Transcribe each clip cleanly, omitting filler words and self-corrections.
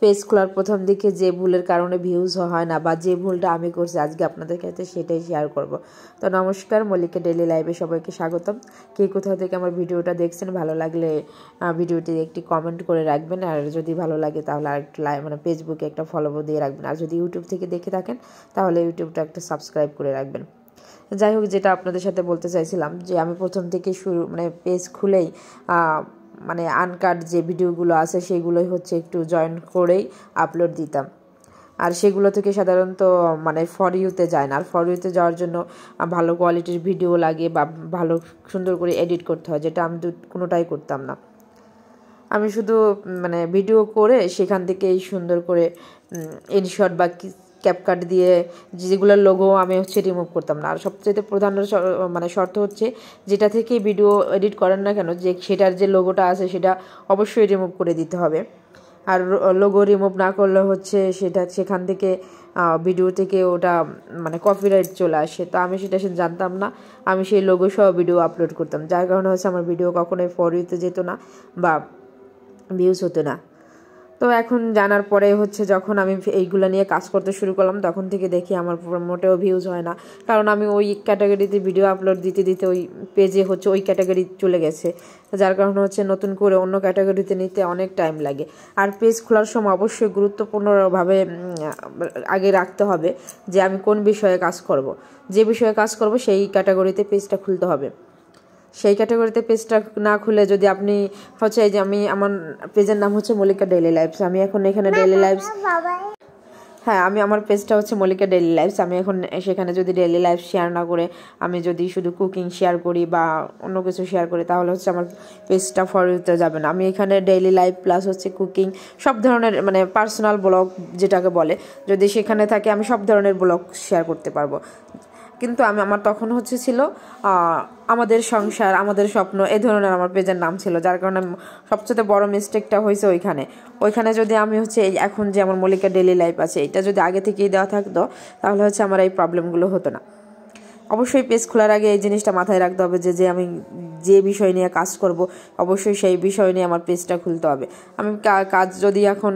Page খোলার প্রথম দিকে যে ভুলের কারণে ভিউজ হয় না বা যে ভুলটা আমি করছি আজকে আপনাদের কাছে সেটাই শেয়ার করব। তো নমস্কার, মল্লিকা ডেইলি লাইভে সবাইকে স্বাগতম। কে কোথা থেকে আমার ভিডিওটা দেখছেন, ভালো লাগলে ভিডিওটি একটি কমেন্ট করে রাখবেন, আর যদি ভালো লাগে তাহলে আরেকটু ফেসবুকে একটা ফলো দিয়ে রাখবেন, আর যদি ইউটিউব থেকে দেখে থাকেন তাহলে ইউটিউবটা একটা সাবস্ক্রাইব করে রাখবেন। যাই হোক, যেটা আপনাদের সাথে বলতে চাইছিলাম যে আমি প্রথম থেকে পেজ খুলেই আনকাট যে ভিডিওগুলো আছে সেগুলোই হচ্ছে একটু জয়েন করেই আপলোড দিতাম, আর সেগুলো থেকে সাধারণত ফর ইউতে যায় না। আর ফর ইউতে যাওয়ার জন্য ভালো কোয়ালিটির ভিডিও লাগে বা ভালো সুন্দর করে এডিট করতে হয়, যেটা আমি কোনোটাই করতাম না। আমি শুধু ভিডিও করে সেখান থেকেই সুন্দর করে ইনশট বা ক্যাপকাট দিয়ে যেগুলোর লোগো আমি রিমুভ করতাম না। আর সবচেয়ে প্রধান শর্ত হচ্ছে যেটা থেকে ভিডিও এডিট করেন না কেন, যে সেটার যে লোগোটা আছে সেটা অবশ্যই রিমুভ করে দিতে হবে। আর লোগো রিমুভ না করলে হচ্ছে সেখান থেকে ভিডিও থেকে ওটা কপিরাইট চলে আসে। তো আমি সেটা জানতাম না, আমি সেই লোগো সহ ভিডিও আপলোড করতাম, যার কারণে হচ্ছে আমার ভিডিও কখনোই ফর ইউতে যেত না বা ভিউজ হতো না। তো এখন জানার পরে হচ্ছে যখন আমি এইগুলো নিয়ে কাজ করতে শুরু করলাম তখন থেকে দেখি আমার মোটেও ভিউজ হয় না, কারণ আমি ওই ক্যাটাগরিতে ভিডিও আপলোড দিতে দিতে ওই পেজে হচ্ছে ওই ক্যাটাগরি চলে গেছে, যার কারণে হচ্ছে নতুন করে অন্য ক্যাটাগরিতে নিতে অনেক টাইম লাগে। আর পেজ খোলার সময় অবশ্যই গুরুত্বপূর্ণভাবে আগে রাখতে হবে যে আমি কোন বিষয়ে কাজ করব, যে বিষয়ে কাজ করব সেই ক্যাটাগরিতে পেজটা খুলতে হবে। সেই ক্যাটাগরিতে পেজটা না খুলে যদি আপনি হচ্ছে এই যে আমার পেজের নাম হচ্ছে মল্লিকা ডেইলি লাইভস, আমি এখন এখানে ডেইলি লাইভস, হ্যাঁ আমার পেজটা হচ্ছে মল্লিকা ডেইলি লাইভস। আমি এখন সেখানে যদি ডেইলি লাইফ শেয়ার না করে আমি যদি শুধু কুকিং শেয়ার করি বা অন্য কিছু শেয়ার করি তাহলে হচ্ছে আমার পেজটা ফর ইউতে যাবে না। আমি এখানে ডেইলি লাইফ প্লাস হচ্ছে কুকিং সব ধরনের পার্সোনাল ব্লগ যেটাকে বলে, যদি সেখানে থাকে আমি সব ধরনের ব্লগ শেয়ার করতে পারবো। কিন্তু আমার তখন ছিল আমাদের সংসার আমাদের স্বপ্ন এই ধরনের আমার পেজের নাম ছিল, যার কারণে সবচেয়ে বড় মিস্টেকটা হয়েছে ওইখানে যদি আমি এখন যে আমার মল্লিকা ডেইলি লাইফ আছে এটা যদি আগে থেকেই দেওয়া থাকতো তাহলে আমার এই প্রবলেমগুলো হতো না। অবশ্যই পেজ খোলার আগে এই জিনিসটা মাথায় রাখতে হবে যে আমি যে বিষয় নিয়ে কাজ করব অবশ্যই সেই বিষয় নিয়ে আমার পেজটা খুলতে হবে। আমি কাজ যদি এখন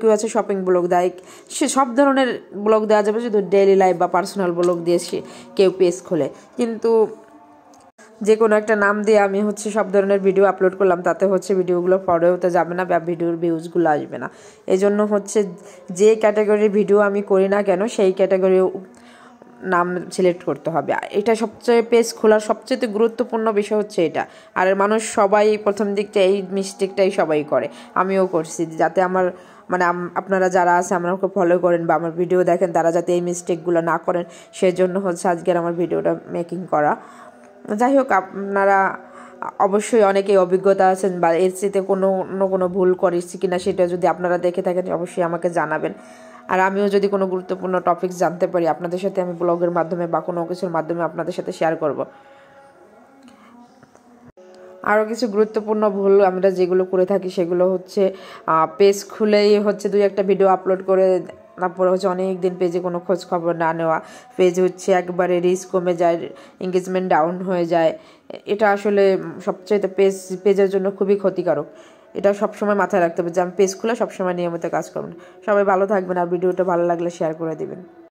কেউ আছে শপিং ব্লগ দেয়, সে সব ধরনের ব্লগ দেওয়া যাবে, শুধু ডেইলি লাইফ বা পার্সোনাল ব্লগ দিয়ে কেউ পেজ খোলে, কিন্তু যে কোনো একটা নাম দিয়ে আমি সব ধরনের ভিডিও আপলোড করলাম তাতে ভিডিওগুলো ফলো হতে যাবে না বা ভিডিওর ভিউজগুলো আসবে না। এই জন্য যে ক্যাটাগরির ভিডিও আমি করি না কেন সেই ক্যাটাগরি নাম সিলেক্ট করতে হবে। এটা সবচেয়ে পেজ খোলার সবচেয়ে গুরুত্বপূর্ণ বিষয় এটা। আর মানুষ সবাই প্রথম দিকটা এই মিস্টেকটাই সবাই করে, আমিও করছি, যাতে আমার আপনারা যারা আছে আমাকে ফলো করেন বা আমার ভিডিও দেখেন তারা যাতে এই মিস্টেকগুলো না করেন সেই জন্য আজকের আমার ভিডিওটা মেকিং করা। যাই হোক, আপনারা অবশ্যই অনেকেই অভিজ্ঞতা আছেন বা এর চেয়ে কোনো ভুল করেছি কিনা সেটা যদি আপনারা দেখে থাকেন অবশ্যই আমাকে জানাবেন। আর আমিও যদি কোনো গুরুত্বপূর্ণ টপিক জানতে পারি আপনাদের সাথে আমি ব্লগের মাধ্যমে বা কোনো কিছুর মাধ্যমে আপনাদের সাথে শেয়ার করব। আরও কিছু গুরুত্বপূর্ণ ভুল আমরা যেগুলো করে থাকি সেগুলো পেজ খুলেই দুই একটা ভিডিও আপলোড করে তারপরে অনেক দিন পেজে কোনো খোঁজ খবর না নেওয়া, পেজ একবারে রিচ কমে যায়, এঙ্গেজমেন্ট ডাউন হয়ে যায়। এটা আসলে সবচেয়ে পেজের জন্য খুবই ক্ষতিকারক। এটা সবসময় মাথায় রাখতে হবে যে আমি পেজ খুলে সবসময় নিয়মিত কাজ করুন। সবাই ভালো থাকবেন, আর ভিডিওটা ভালো লাগলে শেয়ার করে দিবেন।